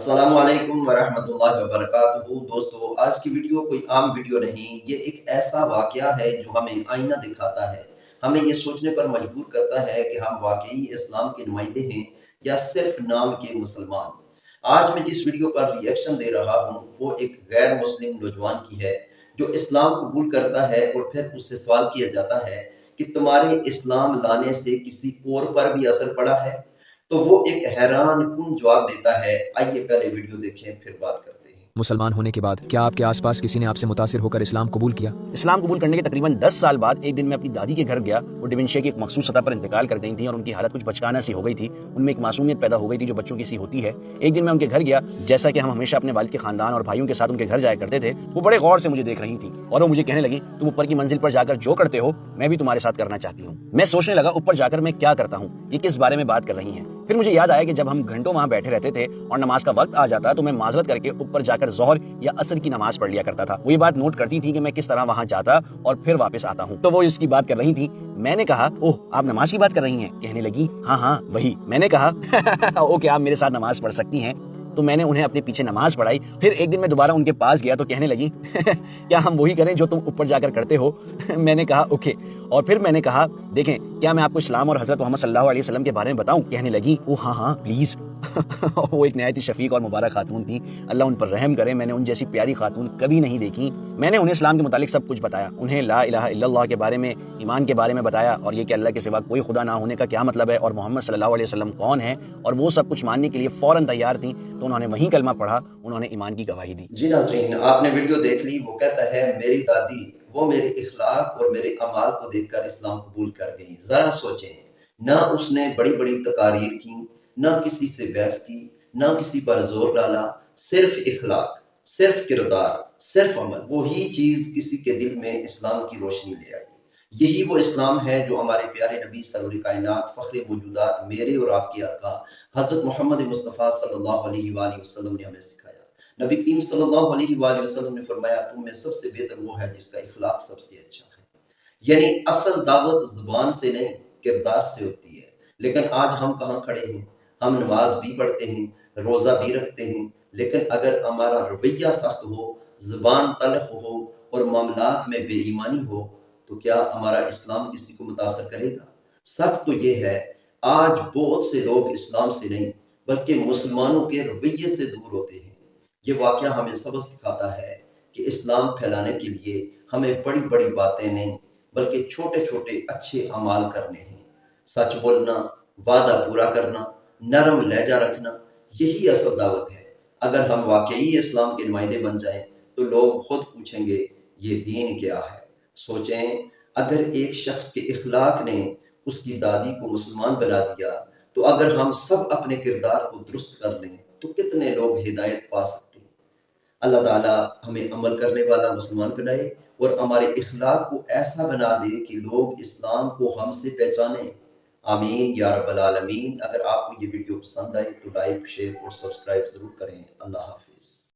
السلام علیکم ورحمۃ اللہ وبرکاتہ دوستو، آج کی ویڈیو کوئی عام ویڈیو نہیں، یہ ایک ایسا واقعہ ہے جو ہمیں آئینہ دکھاتا ہے، ہمیں یہ سوچنے پر مجبور کرتا ہے کہ ہم واقعی اسلام کے نمائندے ہیں یا صرف نام کے مسلمان۔ آج میں جس ویڈیو پر ری ایکشن دے رہا ہوں وہ ایک غیر مسلم نوجوان کی ہے جو اسلام قبول کرتا ہے اور پھر اس سے سوال کیا جاتا ہے کہ تمہارے اسلام لانے سے کسی اور پر بھی اثر پڑا ہے؟ تو وہ ایک حیران کن جواب دیتا ہے۔ آئیے پہلے ویڈیو دیکھیں پھر بات کرتے ہیں۔ مسلمان ہونے کے بعد کیا آپ کے آس پاس کسی نے آپ سے متاثر ہو کر اسلام قبول کیا؟ اسلام قبول کرنے کے تقریباً 10 سال بعد ایک دن میں اپنی دادی کے گھر گیا۔ وہ ڈیمنشیا کی ایک مخصوص سطح پر انتقال کر گئی تھیں اور ان کی حالت کچھ بچکانہ سی ہو گئی تھی۔ ان میں ایک معصومیت پیدا ہو گئی تھی جو بچوں کی سی ہوتی ہے۔ ایک دن میں ان کے گھر گیا، جیسا کہ ہم ہمیشہ اپنے والد کے خاندان اور بھائیوں کے ساتھ ان کے گھر جایا کرتے تھے۔ وہ بڑے غور سے مجھے دیکھ رہی تھیں اور وہ مجھے کہنے لگی، تم اوپر کی منزل پر جا کر جو کرتے ہو میں بھی تمہارے ساتھ کرنا چاہتی ہوں۔ میں سوچنے لگا اوپر جا کر میں کیا کرتا ہوں، یہ کس بارے میں بات کر رہی ہیں۔ پھر مجھے یاد آیا کہ جب ہم گھنٹوں وہاں بیٹھے رہتے تھے اور نماز کا وقت آ جاتا تو میں معذرت کر کے اوپر جا کر ظہر یا عصر کی نماز پڑھ لیا کرتا تھا۔ وہ یہ بات نوٹ کرتی تھی کہ میں کس طرح وہاں جاتا اور پھر واپس آتا ہوں۔ تو وہ اس کی بات کر رہی تھی۔ میں نے کہا، اوہ آپ نماز کی بات کر رہی ہیں؟ کہنے لگی، ہاں وہی۔ میں نے کہا اوکے، آپ میرے ساتھ نماز پڑھ سکتی ہیں۔ تو میں نے انہیں اپنے پیچھے نماز پڑھائی۔ پھر ایک دن میں دوبارہ ان کے پاس گیا تو کہنے لگی کیا ہم وہی کریں جو تم اوپر جا کر کرتے ہو؟ میں نے کہا اوکے۔ اور پھر میں نے کہا، دیکھیں کیا میں آپ کو اسلام اور حضرت محمد صلی اللہ علیہ وسلم کے بارے میں بتاؤں؟ کہنے لگی، او ہاں پلیز۔ وہ ایک نہایت ہی شفیق اور مبارک خاتون تھیں، اللہ ان پر رحم کرے۔ میں نے ان جیسی پیاری خاتون کبھی نہیں دیکھی۔ میں نے انہیں اسلام کے متعلق سب کچھ بتایا، انہیں لا الہ الا اللہ کے بارے میں، ایمان کے بارے میں بتایا، اور یہ کہ اللہ کے سوا کوئی خدا نہ ہونے کا کیا مطلب ہے اور محمد صلی اللہ علیہ وسلم کون ہے، اور وہ سب کچھ ماننے کے لیے فوراً تیار تھیں۔ تو انہوں نے وہیں کلمہ پڑھا، انہوں نے ایمان کی گواہی دی۔ جی ناظرین، آپ نے ویڈیو دیکھ لی۔ وہ کہتا ہے میری دادی وہ میرے اخلاق اور میرے اعمال کو دیکھ کر اسلام قبول کر گئی۔ ذرا سوچیں، نہ اس نے بڑی بڑی تقاریر کی، نہ کسی سے بحث کی، نہ کسی پر زور ڈالا، صرف اخلاق، صرف کردار، صرف عمل، وہی چیز کسی کے دل میں اسلام کی روشنی لے آئی۔ یہی وہ اسلام ہے جو ہمارے پیارے نبی سرور کائنات، فخر موجودات، میرے اور آپ کے آقا حضرت محمد مصطفیٰ صلی اللہ علیہ وآلہ وسلم نے ہمیں سکھایا۔ نبی کریم صلی اللہ علیہ وآلہ وسلم نے فرمایا، تم میں سب سے بہتر وہ ہے جس کا اخلاق سب سے اچھا ہے۔ یعنی اصل دعوت زبان سے نہیں، کردار سے ہوتی ہے۔ لیکن آج ہم کہاں کھڑے ہیں؟ ہم نماز بھی پڑھتے ہیں، روزہ بھی رکھتے ہیں، لیکن اگر ہمارا رویہ سخت ہو، زبان تلخ ہو اور معاملات میں بے ایمانی ہو تو کیا ہمارا اسلام کسی کو متاثر کرے گا؟ سچ تو یہ ہے، آج بہت سے لوگ اسلام سے نہیں بلکہ مسلمانوں کے رویے سے دور ہوتے ہیں۔ یہ واقعہ ہمیں سبق سکھاتا ہے کہ اسلام پھیلانے کے لیے ہمیں بڑی بڑی باتیں نہیں بلکہ چھوٹے چھوٹے اچھے اعمال کرنے ہیں۔ سچ بولنا، وعدہ پورا کرنا، نرم لہجہ رکھنا، یہی اصل دعوت ہے۔ اگر ہم واقعی اسلام کے نمائندے بن جائیں تو لوگ خود پوچھیں گے یہ دین کیا ہے۔ سوچیں، اگر ایک شخص کے اخلاق نے اس کی دادی کو مسلمان بنا دیا تو اگر ہم سب اپنے کردار کو درست کر لیں تو کتنے لوگ ہدایت پا سکتے ہیں۔ اللہ تعالیٰ ہمیں عمل کرنے والا مسلمان بنائے اور ہمارے اخلاق کو ایسا بنا دے کہ لوگ اسلام کو ہم سے پہچانیں۔ آمین یا رب العالمین۔ اگر آپ کو یہ ویڈیو پسند آئے تو لائک، شیئر اور سبسکرائب ضرور کریں۔ اللہ حافظ۔